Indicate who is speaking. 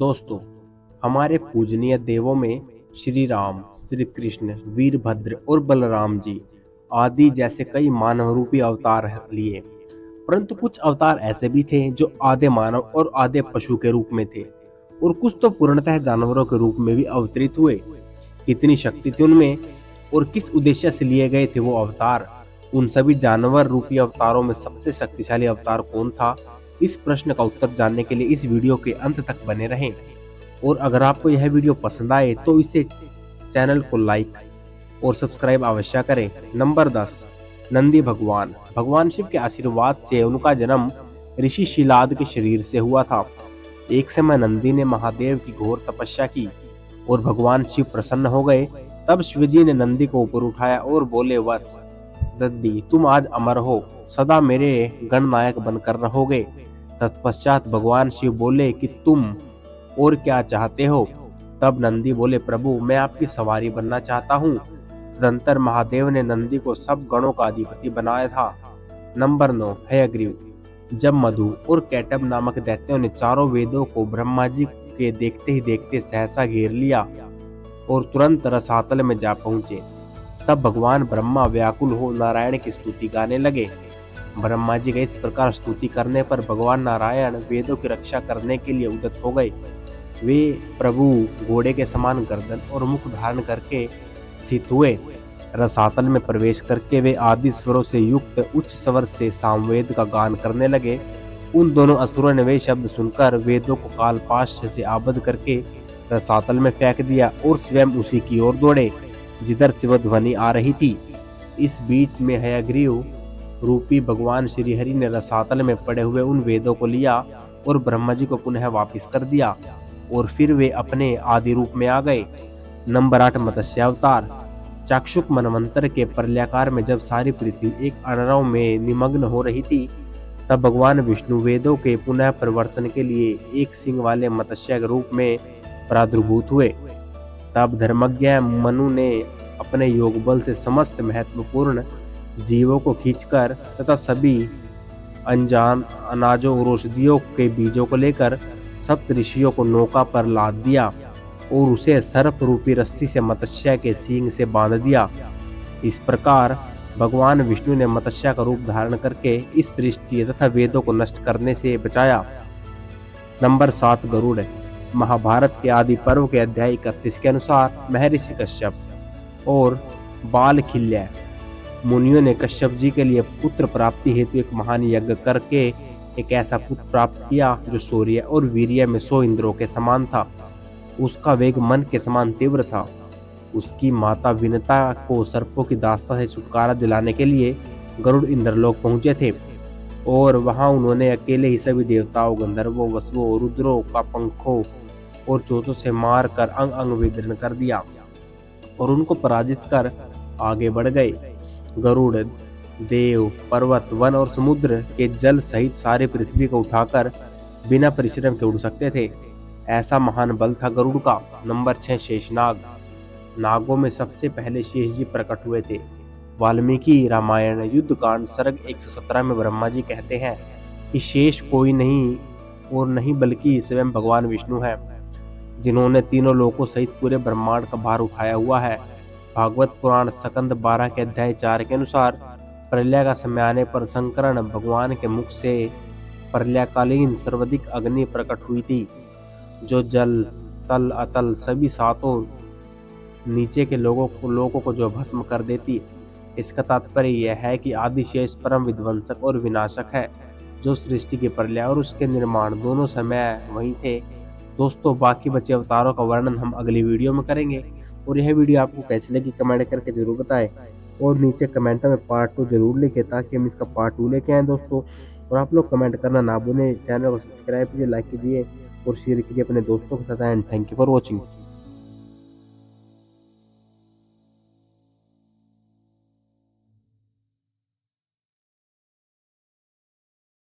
Speaker 1: दोस्तों, हमारे पूजनीय देवों में श्री राम, श्री कृष्ण, वीरभद्र और बलराम जी आदि जैसे कई मानव रूपी अवतार लिए। परंतु कुछ अवतार ऐसे भी थे जो आधे मानव और आधे पशु के रूप में थे, और कुछ तो पूर्णतः जानवरों के रूप में भी अवतरित हुए। कितनी शक्ति थी उनमें और किस उद्देश्य से लिए गए थे वो अवतार? उन सभी जानवर रूपी अवतारों में सबसे शक्तिशाली अवतार कौन था? इस प्रश्न का उत्तर जानने के लिए इस वीडियो के अंत तक बने रहें। और अगर आपको यह वीडियो पसंद आए तो इसे चैनल को लाइक और सब्सक्राइब अवश्य करें। नंबर 10, नंदी भगवान। भगवान शिव के आशीर्वाद से उनका जन्म ऋषि शिलाद के शरीर से हुआ था। एक समय नंदी ने महादेव की घोर तपस्या की और भगवान शिव प्रसन्न हो गए। तब शिवजी ने नंदी को ऊपर उठाया और बोले, वत्स नंदी, तुम आज अमर हो, सदा मेरे गणनायक बनकर रहोगे। तत्पश्चात भगवान शिव बोले कि तुम और क्या चाहते हो? तब नंदी बोले, प्रभु मैं आपकी सवारी बनना चाहता हूँ। तदंतर महादेव ने नंदी को सब गणों का अधिपति बनाया था। नंबर 9, हयग्रीव। जब मधु और कैटब नामक दैत्यों ने चारों वेदों को ब्रह्मा जी के देखते ही देखते सहसा घेर लिया और तुरंत रसातल में जा पहुंचे, तब भगवान ब्रह्मा व्याकुल हो नारायण की स्तुति गाने लगे। ब्रह्मा जी का इस प्रकार स्तुति करने पर भगवान नारायण वेदों की रक्षा करने के लिए उद्यत हो गए। वे प्रभु घोड़े के समान गर्दन और मुख धारण करके स्थित हुए। रसातल में प्रवेश करके वे आदि स्वरों से युक्त उच्च स्वर से सामवेद का गान करने लगे। उन दोनों असुरों ने वे शब्द सुनकर वेदों को कालपाश से आबद्ध करके रसातल में फेंक दिया और स्वयं उसी की ओर दौड़े जिधर से वह ध्वनि आ रही थी। इस बीच में हयग्रीव रूपी भगवान श्रीहरि ने रसातल में पड़े हुए उन वेदों को लिया और ब्रह्मा जी को पुनः वापिस कर दिया और फिर वे अपने आदि रूप में आ गए। नंबर 8, मत्स्य अवतार। चाक्षुक मनवंतर के प्रलयाकार में जब सारी पृथ्वी एक अनरव में निमग्न हो रही थी, तब भगवान विष्णु वेदों के पुनः परिवर्तन के लिए एक सिंह वाले मत्स्य रूप में प्रादुर्भूत हुए। तब धर्मज्ञ मनु ने अपने योग बल से समस्त महत्वपूर्ण जीवों को खींचकर तथा सभी अनजान अनाजों और औषधियों के बीजों को लेकर सप्त ऋषियों को नौका पर लाद दिया और उसे सर्प रूपी रस्सी से मत्स्य के सींग से बांध दिया। इस प्रकार भगवान विष्णु ने मत्स्य का रूप धारण करके इस सृष्टि तथा वेदों को नष्ट करने से बचाया। नंबर 7, गरुड़। महाभारत के आदि पर्व के अध्याय 31 के अनुसार महर्षि कश्यप और बालखिल्य मुनियों ने कश्यप जी के लिए पुत्र प्राप्ति हेतु एक महान यज्ञ करके एक ऐसा पुत्र प्राप्त किया जो शौर्य और वीर्य में 100 इंद्रों के समान था। उसका वेग मन के समान तीव्र था। उसकी माता विनता को सर्पों की दास्ता से छुटकारा दिलाने के लिए गरुड़ इंद्रलोक पहुंचे थे और वहां उन्होंने अकेले ही सभी देवताओं, गंधर्वों, वसुओं, रुद्रों का पंखों और चोटों से मार कर अंग अंग विदीर्ण कर दिया और उनको पराजित कर आगे बढ़ गए। गरुड़ देव, पर्वत, वन और समुद्र के जल सहित सारी पृथ्वी को उठाकर बिना परिश्रम के उड़ सकते थे। ऐसा महान बल था गरुड़ का। नंबर 6, शेषनाग। नागों में सबसे पहले शेष जी प्रकट हुए थे। वाल्मीकि रामायण युद्ध कांड सर्ग 117 में ब्रह्मा जी कहते हैं कि शेष कोई नहीं और नहीं बल्कि स्वयं भगवान विष्णु है, जिन्होंने तीनों लोकों सहित पूरे ब्रह्मांड का भार उठाया हुआ है। भागवत पुराण स्कंद 12 के अध्याय 4 के अनुसार प्रलय का समय आने पर संकरण भगवान के मुख से प्रलयकालीन सर्वाधिक अग्नि प्रकट हुई थी, जो जल, तल, अतल सभी सातों नीचे के लोगों को जो भस्म कर देती। इसका तात्पर्य यह है कि आदिशेष परम विध्वंसक और विनाशक है, जो सृष्टि के प्रलय और उसके निर्माण दोनों समय वहीं थे। दोस्तों, बाकी बचे अवतारों का वर्णन हम अगली वीडियो में करेंगे। और यह वीडियो आपको कैसी लगी कमेंट करके जरूर बताएं और नीचे कमेंट में पार्ट 2 जरूर लिखें ताकि हम इसका पार्ट 2 लेके आएँ दोस्तों। और आप लोग कमेंट करना ना भूलें, चैनल को सब्सक्राइब कीजिए, लाइक कीजिए और शेयर कीजिए अपने दोस्तों के साथ। And thank you for watching.